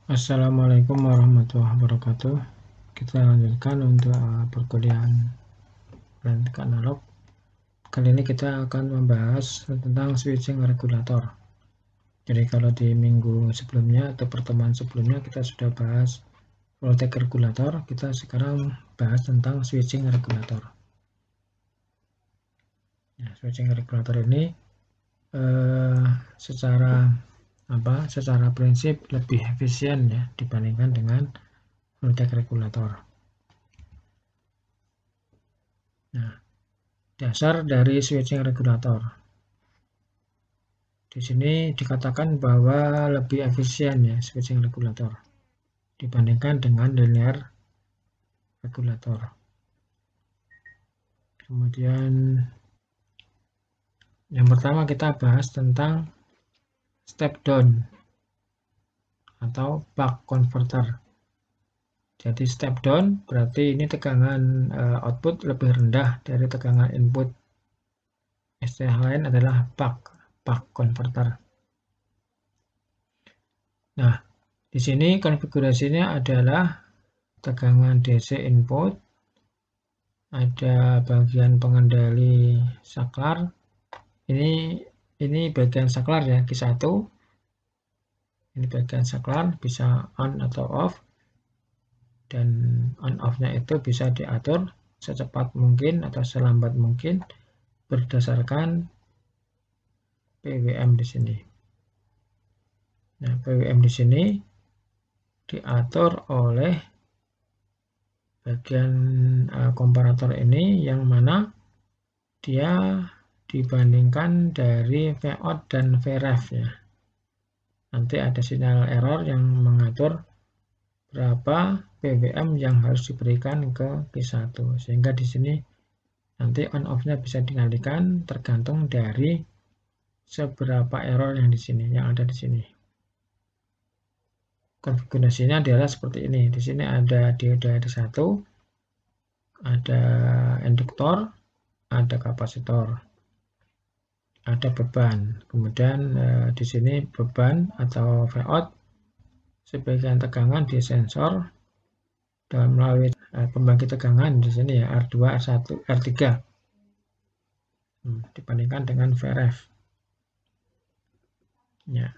Assalamualaikum warahmatullahi wabarakatuh. Kita lanjutkan untuk perkuliahan perangkat analog. Kali ini kita akan membahas tentang switching regulator. Jadi kalau di minggu sebelumnya atau pertemuan sebelumnya kita sudah bahas voltage regulator, kita sekarang bahas tentang switching regulator. Nah, switching regulator ini secara prinsip lebih efisien ya dibandingkan dengan voltage regulator. Nah, dasar dari switching regulator. Di sini dikatakan bahwa lebih efisien ya switching regulator dibandingkan dengan linear regulator. Kemudian yang pertama kita bahas tentang step down atau buck converter. Jadi step down berarti ini tegangan output lebih rendah dari tegangan input. Istilah lain adalah buck converter. Nah, di sini konfigurasinya adalah tegangan DC input, ada bagian pengendali saklar. Ini bagian saklar ya, Q1. Ini bagian saklar, bisa on atau off. Dan on off-nya itu bisa diatur secepat mungkin atau selambat mungkin berdasarkan PWM di sini. Nah, PWM di sini diatur oleh bagian komparator ini yang mana dia dibandingkan dari Vout dan Vref ya. Nanti ada sinyal error yang mengatur berapa PWM yang harus diberikan ke Q1. Sehingga di sini nanti on off-nya bisa dikalikan tergantung dari seberapa error yang ada di sini. Konfigurasinya adalah seperti ini. Di sini ada dioda R1, ada induktor, ada kapasitor, ada beban. Kemudian di sini beban atau Vout sebagian tegangan di sensor dan melalui pembangkit tegangan di sini ya R2, R1, R3 dibandingkan dengan Vref. Ya.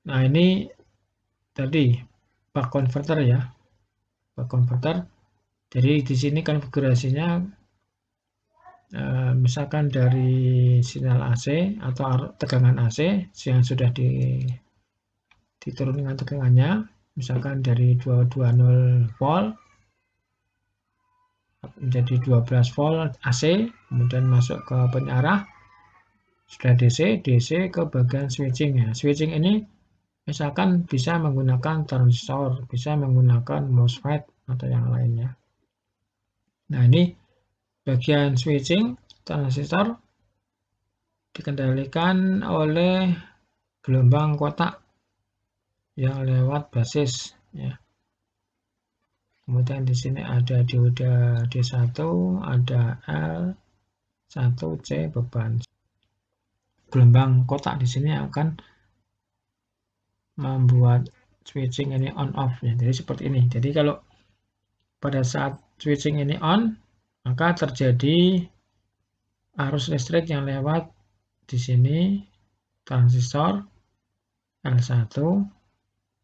Nah, ini tadi buck converter ya. Buck converter. Jadi di sini konfigurasinya misalkan dari sinyal AC atau tegangan AC yang sudah diturunkan tegangannya, misalkan dari 220 volt menjadi 12 volt AC, kemudian masuk ke penyiarah, sudah DC ke bagian switching ya. Switching ini misalkan bisa menggunakan transistor, bisa menggunakan MOSFET atau yang lainnya. Nah, ini bagian switching transistor dikendalikan oleh gelombang kotak yang lewat basis ya. Kemudian di sini ada dioda D1, ada L1C beban. Gelombang kotak di sini akan membuat switching ini on off ya. Jadi seperti ini. Jadi kalau pada saat switching ini on, maka terjadi arus listrik yang lewat di sini transistor L1,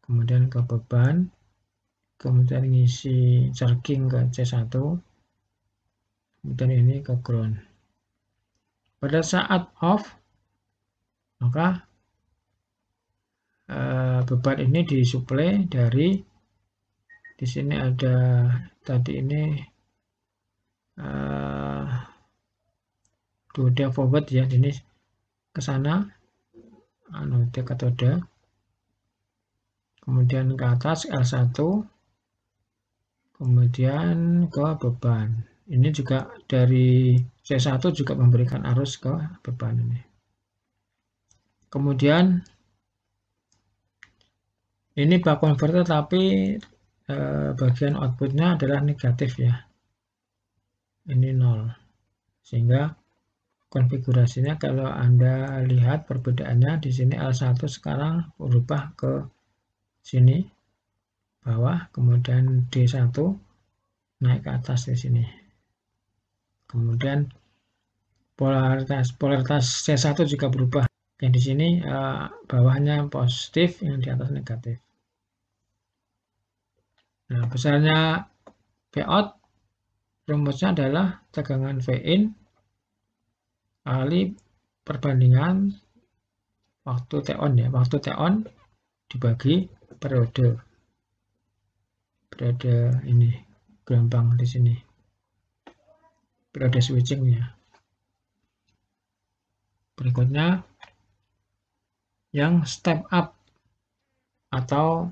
kemudian ke beban, kemudian ngisi charging ke C1, kemudian ini ke ground. Pada saat off, maka beban ini disuplai dari di sini ada tadi ini dioda forward ya, ini ke sana anode katoda, kemudian ke atas L1, kemudian ke beban. Ini juga dari C1 juga memberikan arus ke beban ini. Kemudian ini buck converter tapi bagian outputnya adalah negatif ya. Ini 0. Sehingga konfigurasinya kalau Anda lihat perbedaannya di sini L1 sekarang berubah ke sini bawah, kemudian D1 naik ke atas di sini. Kemudian polaritas C1 juga berubah. Yang di sini bawahnya positif, yang di atas negatif. Nah, besarnya Vout rumusnya adalah tegangan Vin kali perbandingan waktu T-on ya. Waktu T-on dibagi periode ini gelombang di sini. Periode switchingnya. Berikutnya yang step up atau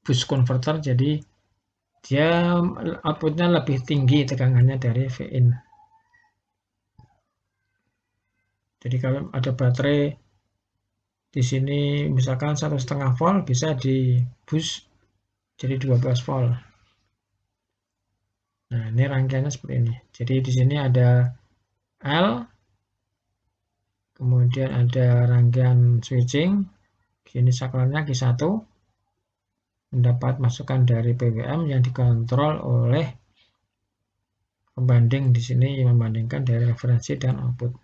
boost converter, jadi dia outputnya lebih tinggi tegangannya dari Vin. Jadi kalau ada baterai di sini misalkan 1,5 volt, bisa di boost jadi 12 volt. Nah, ini rangkaiannya seperti ini. Jadi di sini ada L, kemudian ada rangkaian switching, ini saklarnya Q1, mendapat masukan dari PWM yang dikontrol oleh pembanding di sini yang membandingkan dari referensi dan output.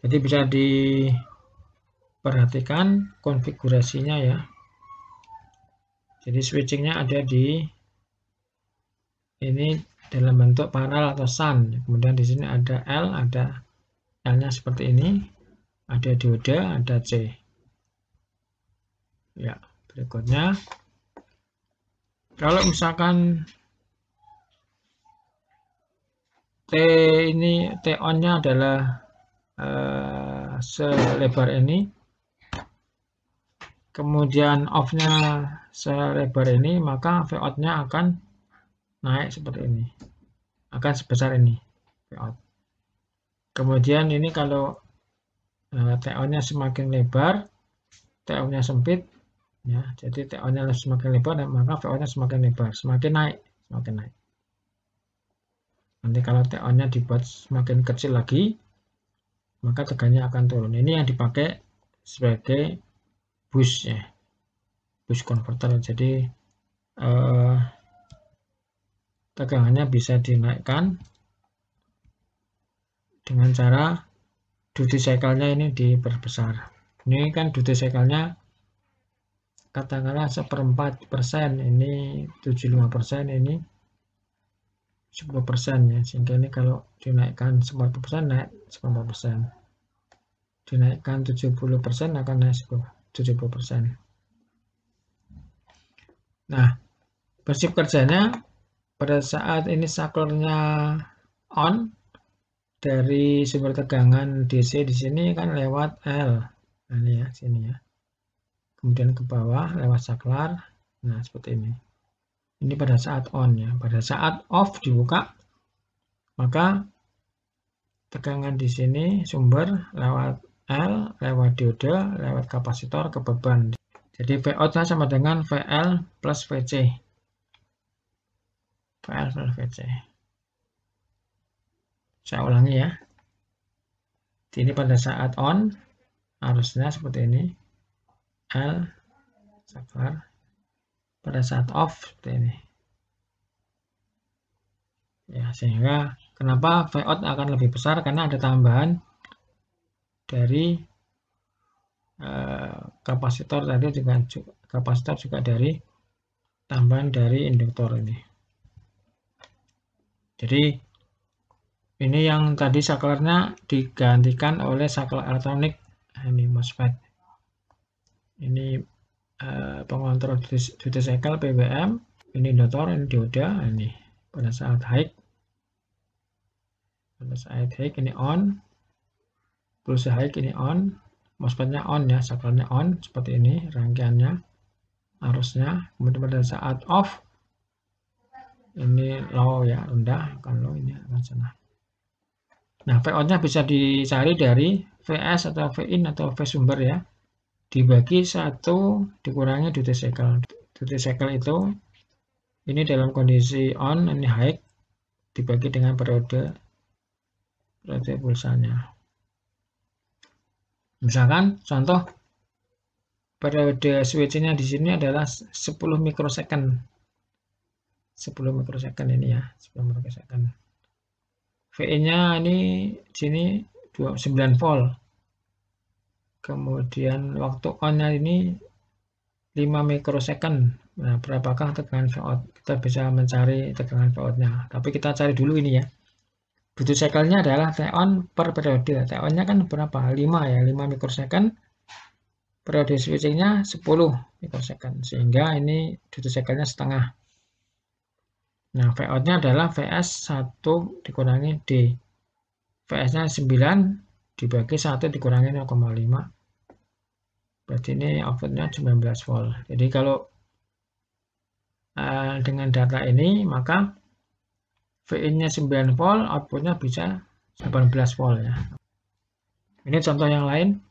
Jadi bisa diperhatikan konfigurasinya ya. Jadi switchingnya ada di ini dalam bentuk paralel atau shunt. Kemudian di sini ada L, ada L-nya seperti ini, ada dioda, ada C. Ya, berikutnya kalau misalkan T-on-nya adalah selebar ini, kemudian off-nya selebar ini, maka Vout-nya akan naik seperti ini, akan sebesar ini Vout. Kemudian ini kalau T-on-nya semakin lebar, T-on-nya sempit, ya, jadi T-on-nya semakin lebar, maka Vout-nya semakin lebar, semakin naik. Nanti kalau T-on-nya dibuat semakin kecil lagi, maka tegangannya akan turun. Ini yang dipakai sebagai boost ya, boost converter. Jadi tegangannya bisa dinaikkan dengan cara duty cycle-nya ini diperbesar. Ini kan duty cycle-nya katakanlah 1/4%, ini 75%, ini 10% ya, sehingga ini kalau dinaikkan 10% naik 10%, dinaikkan 70% akan naik 70%. Nah, prinsip kerjanya pada saat ini saklarnya on, dari sumber tegangan DC di sini kan lewat L, nah ini ya, sini ya, kemudian ke bawah lewat saklar, nah seperti ini. Ini pada saat on ya. Pada saat off dibuka, maka tegangan di sini sumber lewat L, lewat dioda, lewat kapasitor ke beban. Jadi Vout-nya sama dengan VL plus VC. VL plus VC. Saya ulangi ya. Ini pada saat on, harusnya seperti ini. L, saklar. Pada saat off seperti ini. Ya, sehingga kenapa Vout akan lebih besar, karena ada tambahan dari kapasitor tadi, juga kapasitor juga dari tambahan dari induktor ini. Jadi ini yang tadi saklarnya digantikan oleh saklar elektronik, ini MOSFET. Ini pengontrol duty cycle PWM, ini induktor, ini dioda, ini pada saat high, ini on, pulse high ini on, MOSFET-nya on ya, saklarnya on seperti ini rangkaiannya arusnya. Kemudian pada saat off ini low ya, rendah, kan low, ini akan sana. Nah, Vout-nya bisa dicari dari VS atau Vin atau V sumber ya, dibagi 1 dikurangi duty cycle. Duty cycle itu ini dalam kondisi on, ini high, dibagi dengan periode pulsanya. Misalkan contoh periode switchingnya di sini adalah 10 mikrosecond. 10 mikrosecond ini ya, 10 mikrosecond. VE-nya ini sini 9 volt. Kemudian waktu on-nya ini 5 mikrosecond. Nah, berapakah tegangan Vout? Kita bisa mencari tegangan Vout-nya. Tapi kita cari dulu ini ya. Duty cycle-nya adalah T-on per periode. T-on-nya kan berapa? 5 ya, 5 mikrosecond. Periode switching-nya 10 mikrosecond. Sehingga ini duty cycle-nya setengah. Nah, Vout-nya adalah Vs 1 dikurangi D. Vs-nya 9 dibagi 1 dikurangi 0,5. Berarti ini outputnya 19 volt. Jadi kalau dengan data ini, maka VIN-nya 9 volt, outputnya bisa 18 volt ya. Ini contoh yang lain.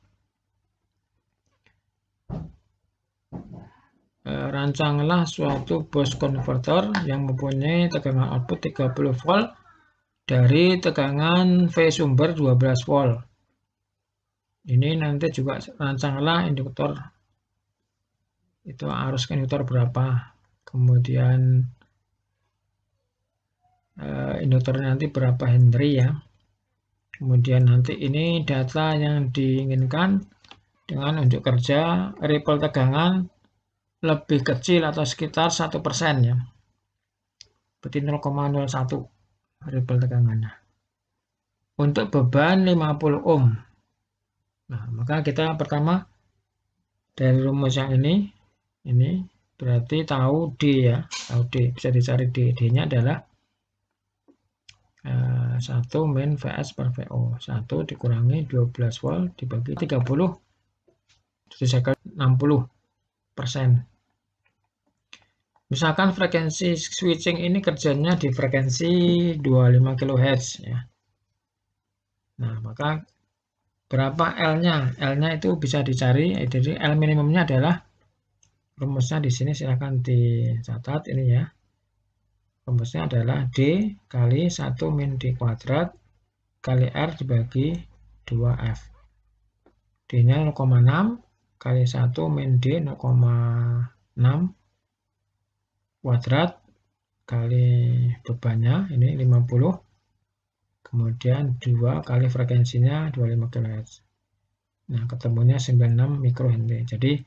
Rancanglah suatu boost converter yang mempunyai tegangan output 30 volt dari tegangan V sumber 12 volt. Ini nanti juga rancanglah induktor. Itu arus induktor berapa. Kemudian induktornya nanti berapa Henry ya. Kemudian nanti ini data yang diinginkan dengan unjuk kerja ripple tegangan lebih kecil atau sekitar 1% ya. Berarti 0,01 ripple tegangannya. Untuk beban 50 ohm. Nah, maka kita pertama dari rumus yang ini berarti tahu D ya, tahu D, bisa dicari D. D-nya adalah 1 min Vs per Vo. 1 dikurangi 12 volt dibagi 30, duty cycle 60%. Misalkan frekuensi switching ini kerjanya di frekuensi 25 kHz ya. Nah, maka berapa L-nya? L-nya itu bisa dicari, jadi L minimumnya adalah rumusnya di sini silakan dicatat ini ya. Rumusnya adalah D kali 1 min D kuadrat kali R dibagi 2F. D-nya 0,6 kali 1 min D 0,6 kuadrat kali bebannya ini 50, kemudian 2 kali frekuensinya 25 kHz. Nah, ketemunya 96 mikrohenry. Jadi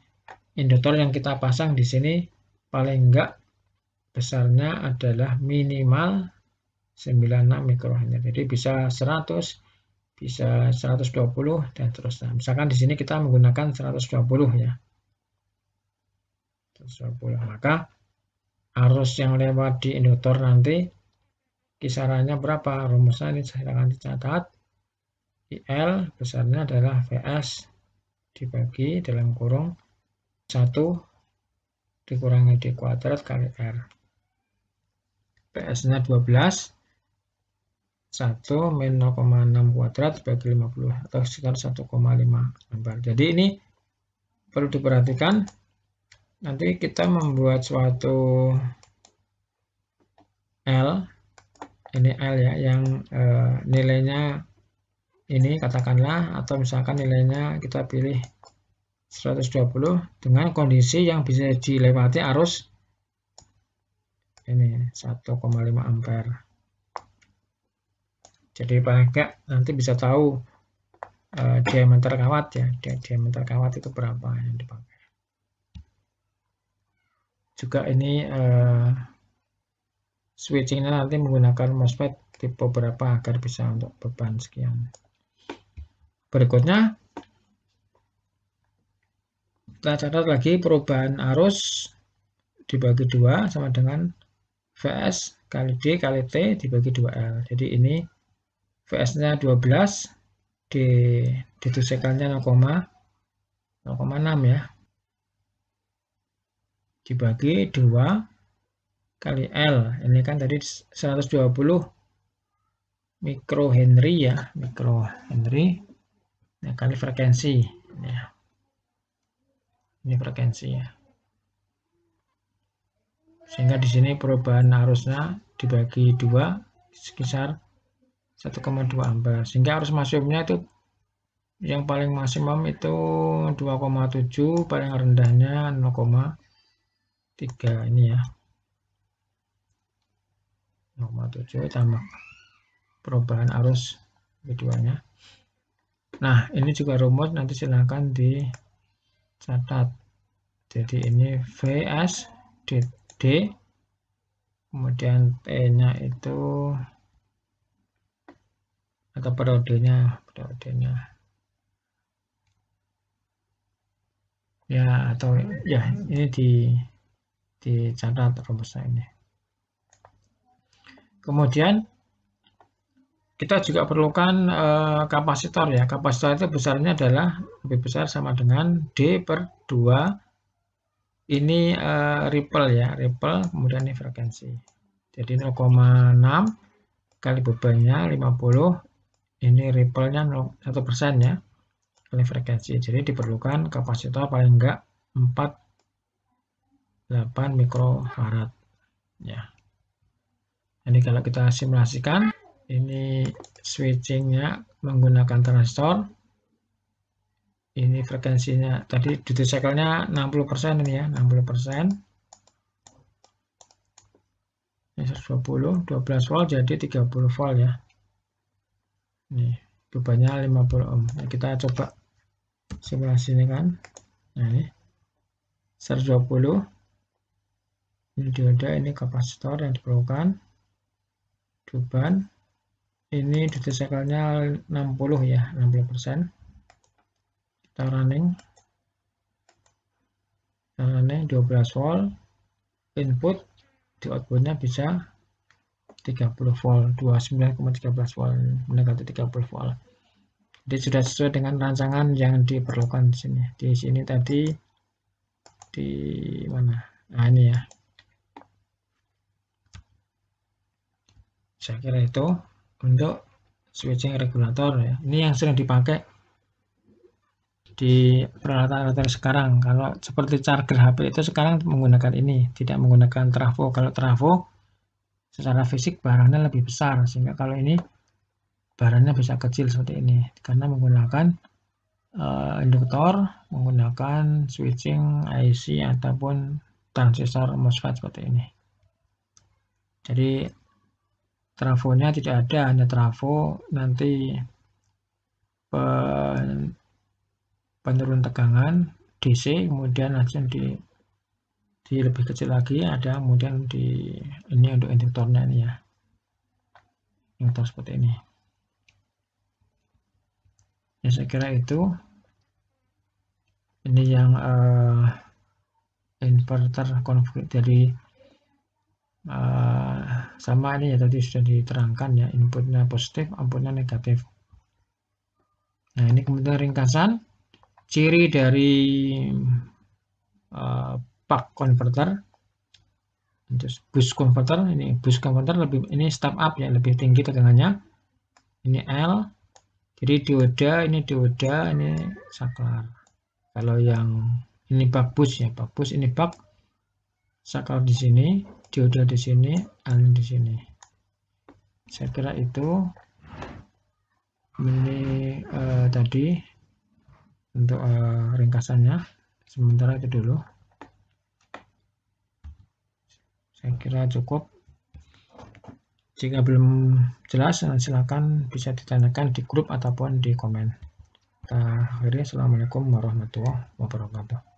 induktor yang kita pasang di sini paling enggak besarnya adalah minimal 96 mikrohenry. Jadi bisa 100, bisa 120 dan terusnya. Misalkan di sini kita menggunakan 120 ya. 120. Maka arus yang lewat di induktor nanti kisarannya berapa? Rumusnya ini silakan dicatat. IL besarnya adalah Vs dibagi dalam kurung 1 dikurangi D kuadrat kali R. Vs-nya 12. 1 min 0,6 kuadrat dibagi 50 atau sekitar 1,5 ampere. Jadi ini perlu diperhatikan. Nanti kita membuat suatu L, ini L ya, yang nilainya ini katakanlah, atau misalkan nilainya kita pilih 120 dengan kondisi yang bisa dilewati arus ini 1,5 ampere. Jadi paling enggak nanti bisa tahu diameter kawat ya, diameter kawat itu berapa yang dipakai. Juga ini switchingnya nanti menggunakan MOSFET tipe berapa agar bisa untuk beban sekian. Berikutnya kita catat lagi perubahan arus dibagi 2 sama dengan Vs kali D kali T dibagi 2L. Jadi ini Vs-nya 12, duty cycle-nya 0,6 ya. Dibagi 2 kali L. Ini kan tadi 120 mikrohenry ya, mikrohenry. Nah, kali frekuensi. Ya. Ini frekuensi ya. Sehingga di sini perubahan arusnya dibagi 2 sekitar 1,2 ampere, sehingga arus masuknya itu yang paling maksimum itu 2,7, paling rendahnya 0,3 ini ya, 0,7 tambah perubahan arus keduanya. Nah, ini juga rumus, nanti silahkan dicatat. Jadi ini VS D, kemudian T-nya itu atau periodenya ya, atau ya ini dicatat rumusnya ini. Kemudian kita juga perlukan kapasitor ya. Kapasitor itu besarnya adalah lebih besar sama dengan D/2. Ini ripple ya, ripple, kemudian ini frekuensi. Jadi 0,6 kali bebannya 50, ini ripple-nya 1% ya, kali frekuensi. Jadi diperlukan kapasitor paling enggak 48 mikrofarad ya. Jadi kalau kita simulasikan, ini switchingnya menggunakan transistor, ini frekuensinya tadi duty cycle-nya 60% ini ya, 60%. Ini 120, 12 volt jadi 30 volt ya. Ini bebannya 50 ohm. Nah, kita coba simulasi ini kan. Nah, ini 120. Ini dioda, ini kapasitor yang diperlukan. Beban. Ini duty cycle-nya 60 ya, 60%. Kita running 12 volt, input di outputnya bisa 30 volt, 29,13 volt, mendekati 30 volt. Jadi sudah sesuai dengan rancangan yang diperlukan di sini. Di sini tadi di mana? Nah, ini ya. Saya kira itu untuk switching regulator ya. Ini yang sering dipakai di peralatan-peralatan sekarang. Kalau seperti charger HP itu sekarang menggunakan ini, tidak menggunakan trafo. Kalau trafo secara fisik barangnya lebih besar, sehingga kalau ini barangnya bisa kecil seperti ini karena menggunakan induktor, menggunakan switching IC ataupun transistor MOSFET seperti ini. Jadi trafonya tidak ada, hanya trafo nanti penurun tegangan DC, kemudian langsung di lebih kecil lagi ada, kemudian ini untuk induktornya ini ya, induktor seperti ini ya. Saya kira itu ini yang inverter konflik dari sama ini ya, tadi sudah diterangkan ya, inputnya positif, outputnya negatif. Nah, ini kemudian ringkasan ciri dari buck converter, boost converter. Ini boost converter lebih, ini step up ya, lebih tinggi tegangannya. Ini L, jadi dioda, ini saklar. Kalau yang ini buck boost ya, buck boost, ini buck, saklar di sini, dioda di sini, L di sini. Saya kira itu ini tadi untuk ringkasannya. Sementara itu dulu. Saya kira cukup. Jika belum jelas, silakan bisa ditanyakan di grup ataupun di komen. Kita akhiri. Assalamualaikum warahmatullahi wabarakatuh.